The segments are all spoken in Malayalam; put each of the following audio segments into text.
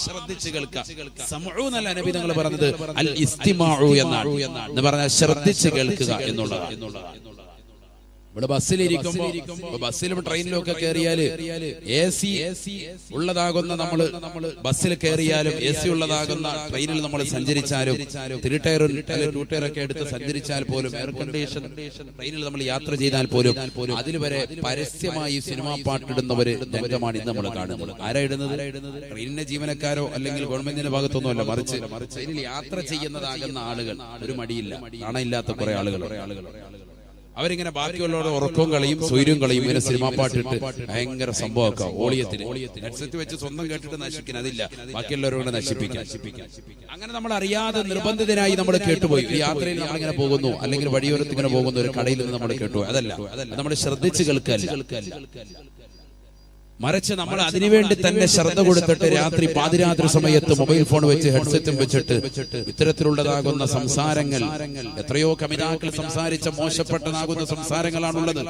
ശ്രദ്ധിച്ച് കേൾക്കുക. സമഉ എന്നല്ല നബി തങ്ങൾ പറഞ്ഞത്, അൽ ഇസ്തിമാഉ എന്നാണ്. എന്ന് പറഞ്ഞാൽ ശ്രദ്ധിച്ച് കേൾക്കുക എന്നുള്ളതാണ്. ഇവിടെ ബസ്സിലിരിക്കുമ്പോ, ബസ്സിലും ട്രെയിനിലും ഒക്കെ കയറിയാല് AC ഉള്ളതാകുന്ന നമ്മള് ബസ്സിൽ കയറിയാലും AC ഉള്ളതാകുന്ന ട്രെയിനിൽ നമ്മൾ സഞ്ചരിച്ചാലും 3 ടയർ 2 ടയർ ഒക്കെ എടുത്ത് സഞ്ചരിച്ചാൽ പോലും, എയർ കണ്ടീഷൻ ട്രെയിനിൽ നമ്മൾ യാത്ര ചെയ്താൽ പോലും അതിൽ വരെ പരസ്യമായി സിനിമാ പാട്ടിടുന്നവര് രംഗമാണ് ഇന്ന് നമ്മൾ കാണുന്നത്. ആരാ ഇടുന്നത്? ട്രെയിനിന്റെ ജീവനക്കാരോ അല്ലെങ്കിൽ ഗവൺമെന്റിന്റെ ഭാഗത്തൊന്നുമല്ല, മറിച്ച് ട്രെയിനിൽ യാത്ര ചെയ്യുന്നതാകുന്ന ആളുകൾ. ഒരു മടിയില്ല, നാണയില്ലാത്ത കുറെ ആളുകൾ. അവരിങ്ങനെ ബാക്കിയുള്ളവരുടെ ഉറക്കവും കളയും സ്വൈര്യവും കളയും. ഇങ്ങനെ സിനിമാ പാട്ടിട്ട് ഭയങ്കര സംഭവമൊക്കെ ഓളിയത്തിന് ഹെഡ്സെറ്റ് വെച്ച് സ്വന്തം കേട്ടിട്ട് നശിക്കാൻ അതില്ല, ബാക്കിയുള്ളവരോട് നശിപ്പിക്കാൻ. അങ്ങനെ നമ്മൾ അറിയാതെ നിർബന്ധിതനായി നമ്മൾ കേട്ടുപോയി. ഈ യാത്രയിൽ നമ്മളിങ്ങനെ പോകുന്നു, അല്ലെങ്കിൽ വഴിയോരത്ത് ഇങ്ങനെ പോകുന്നു, ഒരു കടയിൽ നിന്ന് നമ്മൾ കേട്ടുപോയി. അതല്ല, നമ്മൾ ശ്രദ്ധിച്ച് കേൾക്കല്ല, മറിച്ച് നമ്മൾ അതിനുവേണ്ടി തന്നെ ശ്രദ്ധ കൊടുത്തിട്ട് രാത്രി പാതിരാത്രി സമയത്ത് മൊബൈൽ ഫോൺ വെച്ച് ഹെഡ്സെറ്റും വെച്ചിട്ട് ഇത്തരത്തിലുള്ളതാകുന്ന സംസാരങ്ങൾ, എത്രയോ കവിതാക്കൾ സംസാരിച്ച മോശപ്പെട്ടതാകുന്ന സംസാരങ്ങളാണുള്ളത്.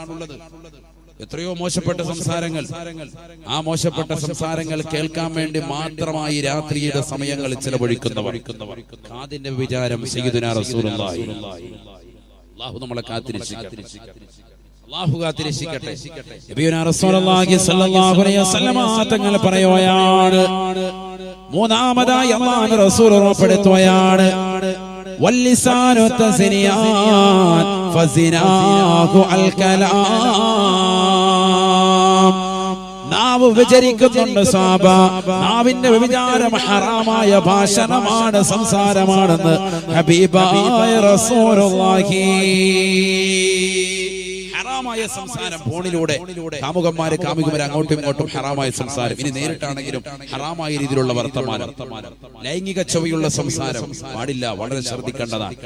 എത്രയോ മോശപ്പെട്ട സംസാരങ്ങൾ. ആ മോശപ്പെട്ട സംസാരങ്ങൾ കേൾക്കാൻ വേണ്ടി മാത്രമായി രാത്രിയുടെ സമയങ്ങൾ ചിലവഴിക്കുന്നവർ. കാതിന്റെ വിചാരം സയ്യിദുനാ റസൂലുള്ളാഹി. അല്ലാഹു നമ്മളെ കാത്തിരക്ഷിക്കട്ടെ. അല്ലാഹു കാത്തിരക്ഷിക്കട്ടെ. നബിയുനാ റസൂലുള്ളാഹി സ്വല്ലല്ലാഹു അലൈഹി വസല്ലം തങ്ങൾ പറയുകയാണ്, മൂന്നാമതായി അല്ലാഹുവിന്റെ റസൂൽ ഉറപ്പെടുത്തുകയാണ്, വല്ലിസാനു തസ്നിയാൻ ഫസിനാഹു അൽ കലാം. നാവ് വിചരിക്കുന്നുണ്ട് സാബ, നാവിന്റെ വ്യഭിചാരം ഹറാമായ ഭാഷണമാണ്, സംസാരമാണെന്ന് ഹബീബായ റസൂലുള്ളാഹി. ഹറാമായ സംസാരം ഫോണിലൂടെ കാമുകന്മാര് കാമുകന്മാര് അങ്ങോട്ടും ഇങ്ങോട്ടും ഹറാമായ സംസാരം. ഇനി നേരിട്ടാണെങ്കിലും ഹറാമായ രീതിയിലുള്ള വർത്തമാനം, ലൈംഗിക ചൊവ്വയുള്ള സംസാരം പാടില്ല, വളരെ ശ്രദ്ധിക്കേണ്ടതാണ്.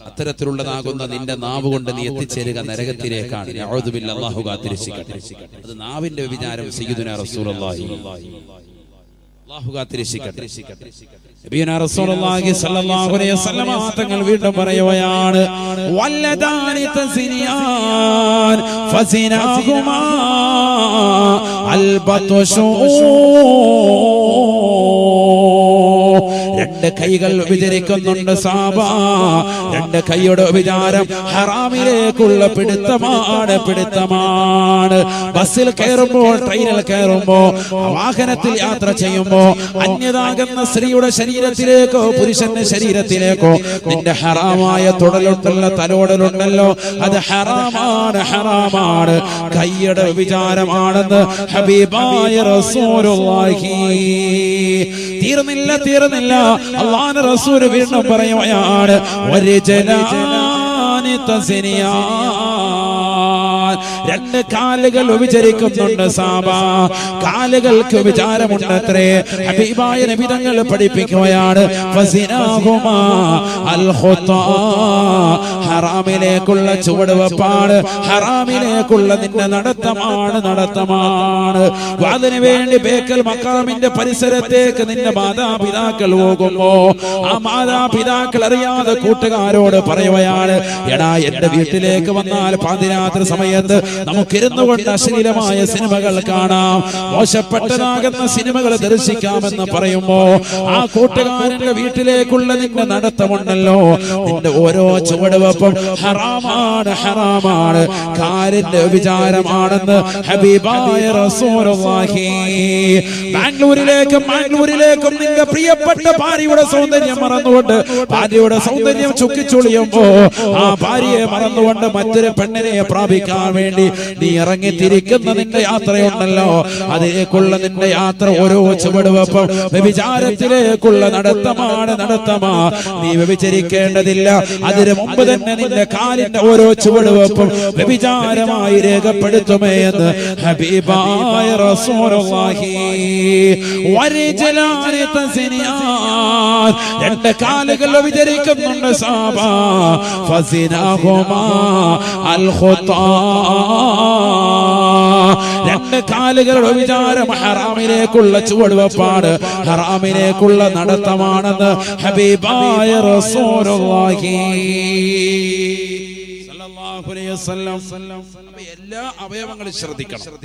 അത്തരത്തിലുള്ളതാകുന്ന നിന്റെ നാവ് കൊണ്ട് നീ എത്തിച്ചേരുക നരകത്തിലേക്കാണ്. അഊദു ബില്ലാഹി, അല്ലാഹു കാത്തിരക്ഷിക്കട്ടെ. അത് നാവിന്റെ വിചാരം സയ്യിദുനാ റസൂലുള്ളാഹി. അല്ലാഹു കാത്തിരക്ഷിക്കട്ടെ. നബിയുനാ റസൂലുള്ളാഹി സ്വല്ലല്ലാഹു അലൈഹി വസല്ലം തങ്ങൾ വീണ്ടും പറയുകയാണ്, വല്ലദാനി തസ്നിയാൻ ഫസിനാഹുമാ അൽ ബത്ഷൂ. രണ്ട് കൈകൾ വിചരിക്കുന്നുണ്ട് സാബ, രണ്ട് കൈയുടെ വിചാരം ഹറാമിലേക്കുള്ള പിടുത്തമാണ്. ബസ്സിൽ കയറുമ്പോൾ, ട്രെയിനിൽ കയറുമ്പോ, വാഹനത്തിൽ യാത്ര ചെയ്യുമ്പോ അന്യതാകുന്ന സ്ത്രീയുടെ ശരീരത്തിലേക്കോ പുരുഷന്റെ ശരീരത്തിലേക്കോ നിന്റെ ഹറാമായ തുടലുണ്ടല്ല, തലോടലുണ്ടല്ലോ, അത് ഹറാമാണ്, കൈയുടെ വിചാരമാണെന്ന് ഹബീബായ റസൂലുള്ളാഹി. തീർന്നില്ല, അല്ലാഹുവിന്റെ റസൂൽ വീണ്ടും പറയുകയാണ്, വരിജലാനി തസ്നിയാൻ. രണ്ട് കാലുകൾ വിചരിക്കുന്നുണ്ട് സാബ, കാലുകൾക്ക് വിചാരമുണ്ടത്രേ. ഹബീബായ നബി തങ്ങൾ പഠിപ്പിക്കുകയാണ്, ഫസിനാഹുമാ അൽ ഖുതാ. ഹറാമിലേക്കുള്ള ചുവടുവെപ്പാണ്, ഹറാമിലേക്കുള്ള നിന്റെ നടത്തമാണ്. അതിനു വേണ്ടി ബേക്കൽ മക്കാമിന്റെ പരിസരത്തേക്ക് നിന്റെ മാതാപിതാക്കൾ പോകുമ്പോ ആ മാതാപിതാക്കൾ അറിയാതെ കൂട്ടുകാരോട് പറയുകയാണ്, എടാ എന്റെ വീട്ടിലേക്ക് വന്നാൽ പാതിരാത്രി സമയത്ത് നമുക്കിരുന്നു കൊണ്ട് അശ്ലീലമായ സിനിമകൾ കാണാം, മോശപ്പെട്ടതാകുന്ന സിനിമകൾ ദർശിക്കാമെന്ന് പറയുമ്പോ ആ കൂട്ടുകാരന്റെ വീട്ടിലേക്കുള്ള നിന്റെ നടത്തമുണ്ടല്ലോ, നിന്റെ ഓരോ ചുവടുവെപ്പും ഹറാമാണ്, കാലിന്റെ വിചാരമാണെന്ന് ഹബീബായ റസൂലുള്ളാഹി. ബാംഗ്ലൂരിലേക്കും നിന്റെ പ്രിയപ്പെട്ട ഭാര്യയുടെ സൗന്ദര്യം മറന്നുകൊണ്ട്, ഭാര്യയുടെ സൗന്ദര്യം ചുക്കിച്ചുളിയുമ്പോ ആ ഭാര്യയെ മറന്നുകൊണ്ട് മറ്റൊരു പെണ്ണിനെ പ്രാപിക്കാൻ വേണ്ടി നീ ഇറങ്ങിത്തിരിക്കുന്ന നിന്റെ യാത്രയുണ്ടല്ലോ, അതിലേക്കുള്ള നിന്റെ യാത്ര ഓരോ ചുവടുവെപ്പും വ്യഭിചാരത്തിലേക്കുള്ള നടത്തമാണ്. നീ വ്യഭിചരിക്കേണ്ടതില്ല, അതിനു മുമ്പ് തന്നെ നിന്റെ കാലിന്റെ ഓരോ ചുവടുവെപ്പും വ്യഭിചാരമായി രേഖപ്പെടുത്തുമേ എന്ന് ഹബീബായ റസൂലുള്ളാഹി. വരിജലാനി തസ്നിയാൻ. രണ്ട് കാലുകൾ വ്യഭിചരിക്കുന്നുണ്ട് സാബ, ഫസിനാഹുമാ അൽ ഖുതാ. രണ്ട് കാലുകളുടെ വിചാരം ഹറാമിലേക്കുള്ള ചുവടുവെപ്പാണ്, ഹറാമിലേക്കുള്ള നടത്തമാണെന്ന് ഹബീബായ റസൂലുള്ളാഹി സല്ലല്ലാഹു അലൈഹി വസല്ലം. എല്ലാ അവയവങ്ങളും ശ്രദ്ധിക്കണം.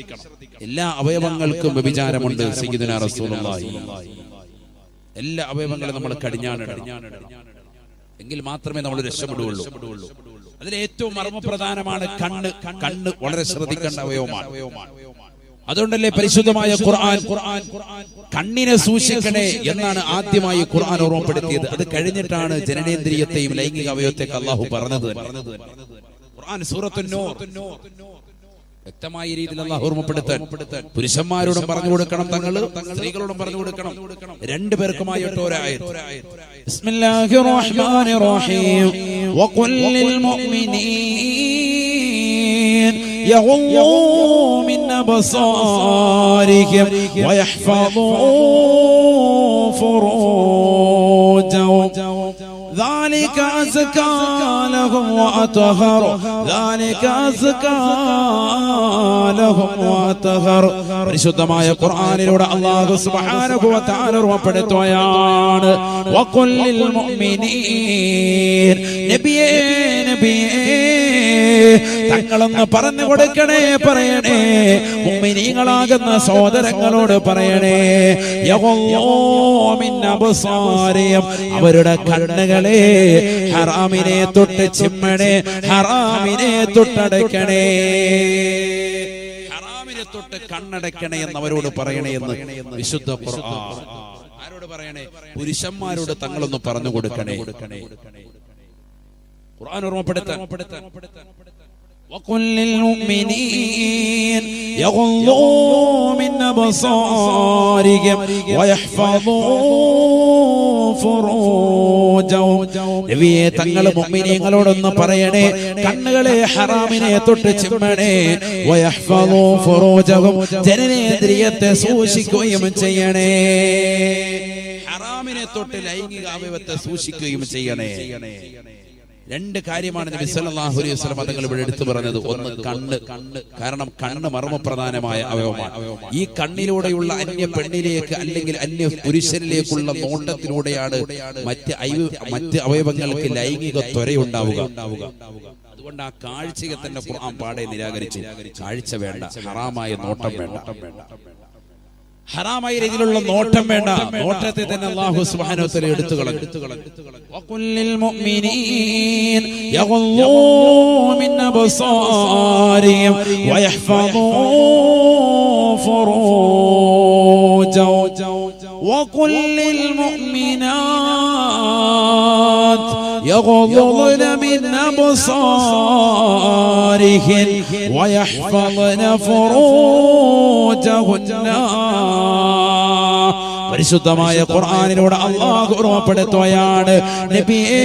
എല്ലാ അവയവങ്ങൾക്കും വ്യഭിചാരമുണ്ട് സയ്യിദുനാ റസൂലുള്ളാഹി. എല്ലാ അവയവങ്ങളും നമ്മൾ കടിഞ്ഞാണിടണം. എങ്കിൽ മാത്രമേ നമ്മൾ രക്ഷപ്പെടുകയുള്ളൂ. അതിൽ ഏറ്റവും മർമ്മപ്രധാനമാണ് കണ്ണ്. കണ്ണ് വളരെ ശ്രദ്ധിക്കേണ്ട അവയവമാണ്. അതുകൊണ്ടല്ലേ പരിശുദ്ധമായ ഖുർആൻ കണ്ണിനെ സൂക്ഷിക്കണേ എന്നാണ് ആദ്യമായി ഖുർആൻ ഓർമ്മപ്പെടുത്തിയത്. അത് കഴിഞ്ഞിട്ടാണ് ജനനേന്ദ്രിയത്തെയും ലൈംഗിക അവയവത്തെയൊക്കെ അള്ളാഹു പറഞ്ഞത്. ഖുർആൻ സൂറത്തുൻ നൂർ വ്യക്തമായ രീതിയിൽ അള്ളാഹു ഓർമ്മപ്പെടുത്താൻ പുരുഷന്മാരോടും പറഞ്ഞു കൊടുക്കണം, തങ്ങള് സ്ത്രീകളോടും പറഞ്ഞു കൊടുക്കണം. രണ്ടുപേർക്കുമായിട്ട് ഒരായത്ത്. ബിസ്മില്ലാഹിർ റഹ്മാനിർ റഹീം വഖുൽ ലിൽ മുഅ്മിനീൻ യഗ്ളൂ മിൻ അബ്സാരിഹിം വയഹ്ഫളൂ ഫുറൂജഹും ذلك أزكى لهم وأطهر ذلك أزكى لهم وأطهر. പരിശുദ്ധമായ ഖുർആനിലൂടെ അല്ലാഹു സുബ്ഹാനഹു വ തആല ഓർമ്മപ്പെടുത്തുകയാണ് വഖുൽ ലിൽ മുഅ്മിനീൻ, നബിയേ തങ്ങളൊന്ന് പറഞ്ഞു കൊടുക്കണേ, പറയണേ, മുഅ്മിനീങ്ങളാകുന്ന സഹോദരങ്ങളോട് പറയണേ, യഗ്ളൂ മിൻ അബ്സാരിഹിം, അവരുടെ കണ്ണുകളെ ഹറാമിനെ തൊട്ട് ചിമ്മണേ, ഹറാമിനെ തൊട്ടടയ്ക്കണേ, ഹറാമിനെ തൊട്ട് കണ്ണടയ്ക്കണേ എന്നവരോട് പറയണേ എന്ന് വിശുദ്ധ ഖുർആൻ. ആരോട് പറയണേ? പുരുഷന്മാരോട് തങ്ങളൊന്ന് പറഞ്ഞു കൊടുക്കണേ. ഖുർആൻ ഓർമ്മപ്പെടുത്താൻ وقل للمؤمنين يغضوا من أبصارهم ويحفظوا فروجهم. നബിയേ തങ്ങൾ മുഅ്മിനീങ്ങളോടൊന്ന് പറയണേ, കണ്ണുകളെ ഹറാമിനെ തൊട്ട് ചിമ്മണേ, വയഹ്ഫളൂ ഫുറൂജഹും, ജനനേന്ദ്രിയത്തെ സൂക്ഷിക്കുകയും ചെയ്യണേ, ഹറാമിനെ തൊട്ട് ലൈംഗിക അവയവത്തെ സൂക്ഷിക്കുകയും ചെയ്യണേ. രണ്ട് കാര്യമാണ് നബി സല്ലല്ലാഹു അലൈഹി വസല്ലം തങ്ങൾ ഇവിടെ എടുത്തു പറഞ്ഞത്. ഒന്ന് കണ്ണ്. കാരണം കണ്ണ് മർമ്മപ്രധാനമായ അവയവമാണ്. ഈ കണ്ണിലൂടെയുള്ള അന്യ പെണ്ണിലേക്ക് അല്ലെങ്കിൽ അന്യ പുരുഷനിലേക്കുള്ള നോട്ടത്തിലൂടെയാണ് മറ്റ് അവയവങ്ങൾക്ക് ലൈംഗിക ത്വരയുണ്ടാവുക. അതുകൊണ്ട് ആ കാഴ്ചയെ തന്നെ ഖുർആൻ പാടെ നിരാകരിച്ചു. കാഴ്ച വേണ്ട, ഹറാമായ നോട്ടം വേണ്ട, ഹറാമായ രീതിയിലുള്ള നോട്ടം വേണ്ട. നോട്ടത്തെ തന്നെ അല്ലാഹു സുബ്ഹാനഹു വ തആല എടുത്തു കളഞ്ഞു. വഖുൽ ലിൽ മുഅ്മിനീൻ യഗ്ളൂ മിൻ അബ്സാരിഹിം വയഹ്ഫളൂ ഫുറൂജഹും വഖുൽ ലിൽ മുഅ്മിനാത് يغضضن من أبصارهن ويحفظن فروجهن. പരിശുദ്ധമായ ഖുർആനിലൂടെ അല്ലാഹു ഓർമ്മപ്പെടുത്തുകയാണ്, നബിയേ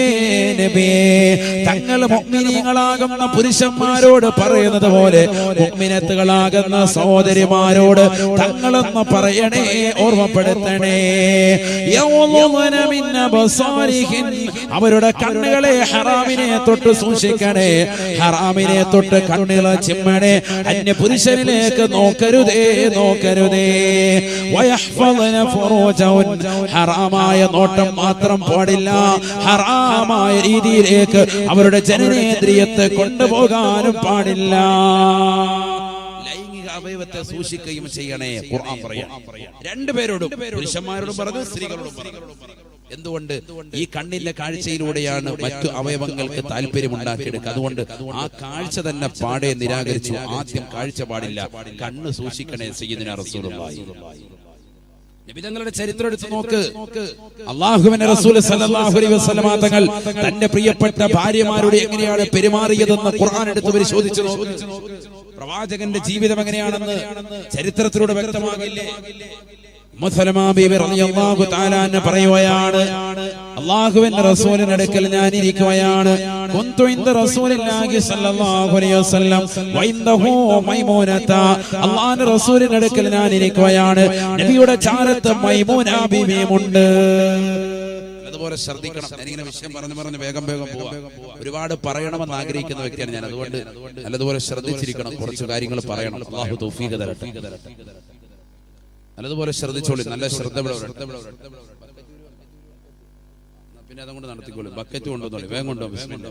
തങ്ങൾ മുഅ്മിനീങ്ങളാകുന്ന പുരുഷന്മാരോട് പറയുന്നത് പോലെ മുഅ്മിനത്തുകളാകുന്ന സഹോദരിമാരോട് തങ്ങളെന്ന് പറയണേ, ഓർമ്മപ്പെടുത്തണേ. യഗ്ളൂന മിൻ അബ്സാരിഹിൻ, അവരുടെ കണ്ണുകളെ ഹറാമിനെ തൊട്ട് സൂക്ഷിക്കണേ, ഹറാമിനെ തൊട്ട് കണ്ണുകളെ ചിമ്മണേ, അന്യ പുരുഷനിലേക്ക് നോക്കരുതേ. വയഹ്ഫളന ഹറാമായ നോട്ടം മാത്രം പാടില്ല, ഹറാമായ രീതിയിലേക്ക് അവരുടെ ജനനേന്ദ്രിയത്തെ കൊണ്ടുപോകാനും പാടില്ല. ലൈംഗിക അവയവത്തെ സൂക്ഷിക്കുകയും ചെയ്യണേ. ഖുർആൻ പറയാം രണ്ടുപേരോടും, പുരുഷന്മാരോടും പറഞ്ഞു, സ്ത്രീകളോടും പറഞ്ഞു. എന്തുകൊണ്ട്? ഈ കണ്ണിന്റെ കാഴ്ചയിലൂടെയാണ് മറ്റു അവയവങ്ങൾക്ക് താല്പര്യമുണ്ടാക്കിയെടുക്കുക. അതുകൊണ്ട് ആ കാഴ്ച തന്നെ പാടെ നിരാകരിച്ചു. ആദ്യം കാഴ്ച പാടില്ല, കണ്ണ് സൂക്ഷിക്കണേ. സയ്യിദുനാ റസൂലുള്ളാഹി നബി തങ്ങളുടെ ചരിത്രം എടുത്ത് നോക്ക്. അല്ലാഹുവിന്റെ റസൂൽ സല്ലല്ലാഹു അലൈഹി വസല്ലം തങ്ങൾ തന്റെ പ്രിയപ്പെട്ട ഭാര്യമാരോട് എങ്ങനെയാണ് പെരുമാറിയതെന്ന് ഖുർആൻ എടുത്ത് പരിശോധിച്ചു നോക്ക്. പ്രവാചകന്റെ ജീവിതം എങ്ങനെയാണെന്ന് ചരിത്രത്തിലൂടെ വ്യക്തമാകില്ലേ? മുസലമാ ബീവി റളിയല്ലാഹു തആല അൻഹ പറയുകയാണ്, അല്ലാഹുവിന്റെ റസൂലിന്റെ അടുക്കൽ ഞാൻ ഇരിക്കുകയാണ്. കുന്തു ഇൻദ റസൂലില്ലാഹി സ്വല്ലല്ലാഹു അലൈഹി വസല്ലം വഇൻദഹു മൈമൂനത, അല്ലാഹുവിന്റെ റസൂലിന്റെ അടുക്കൽ ഞാൻ ഇരിക്കുകയാണ്, നബിയുടെ ചാരത്ത് മൈമൂന ബീവിയുമുണ്ട്. അതുപോലെ ശ്രദ്ധിക്കണം. ഞാനിങ്ങനെ വിഷയം പറഞ്ഞു വേഗം പോവാ. ഒരുപാട് പറയണമെന്ന് ആഗ്രഹിക്കുന്ന വ്യക്തിയാണ് ഞാൻ. അതുകൊണ്ട് നല്ലതുപോലെ ശ്രദ്ധിച്ചിരിക്കണം. കുറച്ച് കാര്യങ്ങൾ പറയണം. അല്ലാഹു തൗഫീഖ് തരട്ടെ. നല്ലതുപോലെ ശ്രദ്ധിച്ചോളി. നല്ല ശ്രദ്ധ പിന്നെ അതുകൊണ്ട് നടത്തിക്കോളൂ. ബക്കറ്റ് കൊണ്ടുവന്നോളി. വേഗം കൊണ്ടുപോകും. ബിസ്മില്ലാ.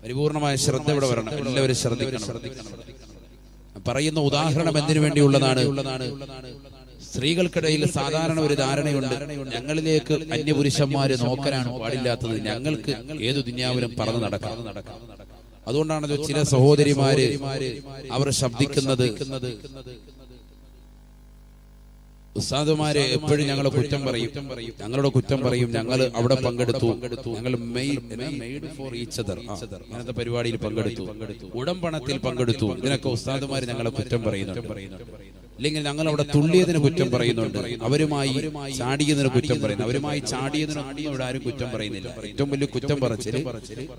പരിപൂർണമായ ശ്രദ്ധ ഇവിടെ വരണം. എല്ലാവരും ശ്രദ്ധിക്കണം. പറയുന്ന ഉദാഹരണം എന്തിനു വേണ്ടിയുള്ളതാണ്? സ്ത്രീകൾക്കിടയിൽ സാധാരണ ഒരു ധാരണയുണ്ട്, ഞങ്ങളിലേക്ക് അന്യപുരുഷന്മാര് നോക്കാനാണ് പാടില്ലാത്തത്, ഞങ്ങൾക്ക് ഏതു ദുനിയാവിലും പറന്ന് നടക്കാം. അതുകൊണ്ടാണല്ലോ ചില സഹോദരിമാര് അവർ ശബ്ദിക്കുന്നത്, ഉസ്താദുമാരെ എപ്പോഴും ഞങ്ങളെ കുറ്റം പറയും, ഞങ്ങളുടെ കുറ്റം പറയും, ഞങ്ങൾ അവിടെ പങ്കെടുത്തു, ഞങ്ങൾ മെയ്ഡ് ഫോർ ഈച്ച് അതർ അങ്ങനത്തെ പരിപാടിയിൽ പങ്കെടുത്തു, ഉടമ്പണത്തിൽ പങ്കെടുത്തു, ഇതിനൊക്കെ ഉസ്താദുമാര് ഞങ്ങളെ കുറ്റം പറയുന്നുണ്ട്. അല്ലെങ്കിൽ ഞങ്ങൾ അവിടെ തുള്ളിയതിന് കുറ്റം പറയുന്നുണ്ട്, അവരുമായി ചാടിയതിന് കുറ്റം പറയുന്നു. അവരുമായി ചാടിയതിനൊന്നും ഇവിടെ ആരും കുറ്റം പറയുന്നില്ല. ഏറ്റവും വലിയ കുറ്റം പറച്ചില്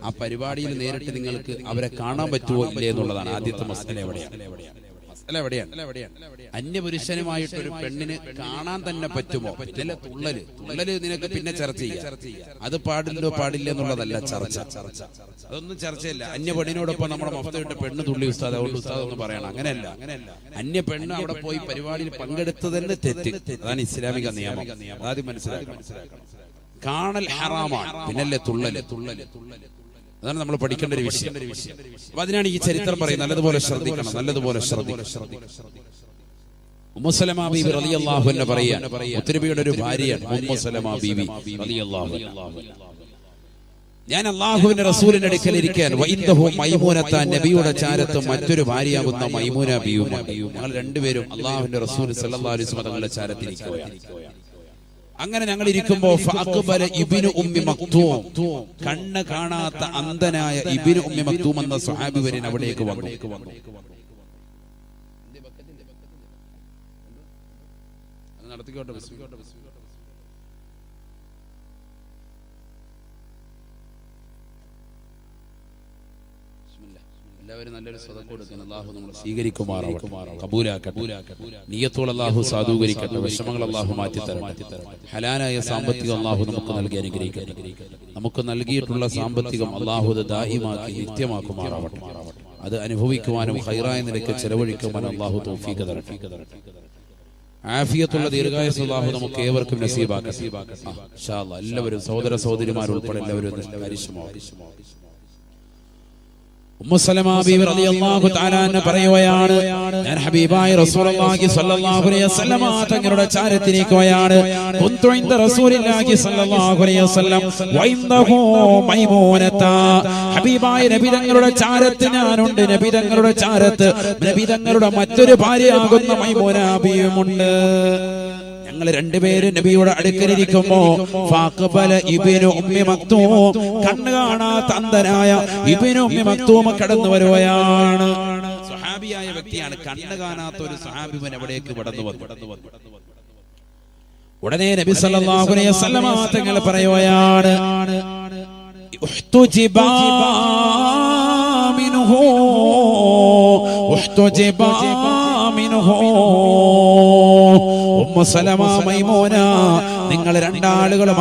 ആ പരിപാടിയിൽ നേരിട്ട് നിങ്ങൾക്ക് അവരെ കാണാൻ പറ്റുമോ ഇല്ലേ എന്നുള്ളതാണ് ആദ്യത്തെ മസല. എവിടെയാണ് അന്യപുരുഷനുമായിട്ടൊരു പെണ്ണിന് കാണാൻ തന്നെ പറ്റുമോ? ഇതിലെ തുള്ളല് നിനക്ക് പിന്നെ ചർച്ച ചെയ്യാം. അത് പാടില്ല എന്നുള്ളതല്ല ചർച്ച. അതൊന്നും ചർച്ചയില്ല. അന്യ പെണ്ണിനോടൊപ്പം നമ്മുടെ മഫ്തയിട്ട് പെണ്ണ് തുള്ളി ഉസ്താദ്, അതുകൊണ്ട് ഉസ്താദ് ഒന്ന് പറയണം. അങ്ങനെയല്ല. അന്യ പെണ്ണ് അവിടെ പോയി പരിപാടിയിൽ പങ്കെടുത്തതന്നെ തെറ്റ്. അതാണ് ഇസ്ലാമിക നിയമം. ആദ്യം മനസ്സിലാക്കണം. കാണൽ ഹറാമാണ്, പിന്നല്ലേ തുള്ളല്. അതാണ് നമ്മൾ പഠിക്കേണ്ട ഒരു വിഷയം. അപ്പൊ അതിനാണ് ഈ ചരിത്രം പറയുന്നത്. നല്ലതുപോലെ ശ്രദ്ധിക്കണം. ഉമ്മു സലമ ബീവി റളിയല്ലാഹു അൻഹ പറയാണ്, മുത്തനബിയുടെ ഒരു ഭാര്യയാണ് ഉമ്മു സലമ ബീവി റളിയല്ലാഹു അൻഹ. ഞാൻ അല്ലാഹുവിന്റെ റസൂലിന്റെ അടുക്കൽ ഇരിക്കാൻ വഇൻദഹു മൈമൂനത, നബിയുടെ ചാരത്ത് മറ്റൊരു ഭാര്യയാകുന്ന മൈമൂന ബീവിയുമാണ്. ഞങ്ങൾ രണ്ടുപേരും അല്ലാഹുവിന്റെ റസൂൽ സല്ലല്ലാഹു അലൈഹി വസല്ലം തങ്ങളുടെ ചാരത്ത് ഇരിക്കുകയാണ്. അങ്ങനെ ഞങ്ങൾ ഇരിക്കുമ്പോ ഫഅഖ്ബല ഇബ്നു ഉമ്മി മക്തൂം, കണ്ണ് കാണാത്ത അന്ധനായ ഇബ്നു ഉമ്മി മക്തൂം എന്ന സ്വഹാബി വരൻ അവിടേക്ക് വന്നു. എല്ലാവരും നല്ലൊരു സദഖ കൊടുക്കണം. അല്ലാഹു നമ്മളെ സ്വീകരിക്കുമാറാവട്ടെ, കബൂലാക്കട്ടെ. നിയ്യത്തുകൾ അല്ലാഹു സാധൂകരിക്കട്ടെ, വിഷമങ്ങൾ അല്ലാഹു മാറ്റി തരട്ടെ. ഹലാലായ സാമ്പത്തികം അല്ലാഹു നമുക്ക് നൽകി അനുഗ്രഹിക്കട്ടെ. നമുക്ക് നൽകിയിട്ടുള്ള സാമ്പത്തികം അല്ലാഹു ദായിമാക്കി നിത്യമാക്കുമാറാവട്ടെ. അത് അനുഭവിക്കുവാനും ഖൈറായ നിലയ്ക്ക് ചെലവഴിക്കുവാനും അല്ലാഹു തൗഫീഖ് തരട്ടെ. ആഫിയത്തുള്ള ദീർഘായുസ്സ് അല്ലാഹു നമുക്ക് ഏവർക്കും നസീബാക്കട്ടെ. ഇൻഷാ അല്ലാഹ് എല്ലാവരും സഹോദര സഹോദരിമാർ ഉൾപ്പെടെ എല്ലാവരും ഉമ്മു സലമ ബീവി റളിയല്ലാഹു തആല അൻഹ പറയുകയാണ്, ഞാൻ ഹബീബായ റസൂലുള്ളാഹി സ്വല്ലല്ലാഹു അലൈഹി വസല്ലം തങ്ങളുടെ ചാരത്തിരിക്കുകയാണ്. കുന്തു ഇൻദ റസൂലില്ലാഹി സ്വല്ലല്ലാഹു അലൈഹി വസല്ലം വഇൻദഹു മൈമൂനത, ഹബീബായ നബി തങ്ങളുടെ ചാരത്ത് ഞാനുണ്ട്. നബി തങ്ങളുടെ ചാരത്ത് നബി തങ്ങളുടെ മറ്റൊരു ഭാര്യയാകുന്ന മൈമൂന ബീവിയുമുണ്ട്. ഞങ്ങൾ രണ്ടുപേരും നബിയുടെ അടുക്കലിരിക്കുമ്പോ ഫഅഖ്ബല ഇബ്നു ഉമ്മി മക്തൂം, കണ്ണ് കാണാത്ത അന്ധനായ ഇബ്നു ഉമ്മി മക്തൂം കടന്നു വരുകയാണ്. സ്വഹാബിയായ വ്യക്തിയാണ്. കണ്ണ് കാണാത്ത ഒരു സ്വഹാബിവൻ അവിടേക്ക് കടന്നു വന്നു. ഉടനെ നബി സല്ലല്ലാഹു അലൈഹി വസല്ലം തങ്ങൾ പറയുകയാണ്, ഉഹ്തുജിബാ മിൻഹു ഉഹ്തുജിബാ മിൻഹു. ഉമ്മു സലമ മൈമൂന, നിങ്ങൾ രണ്ടാളുകളും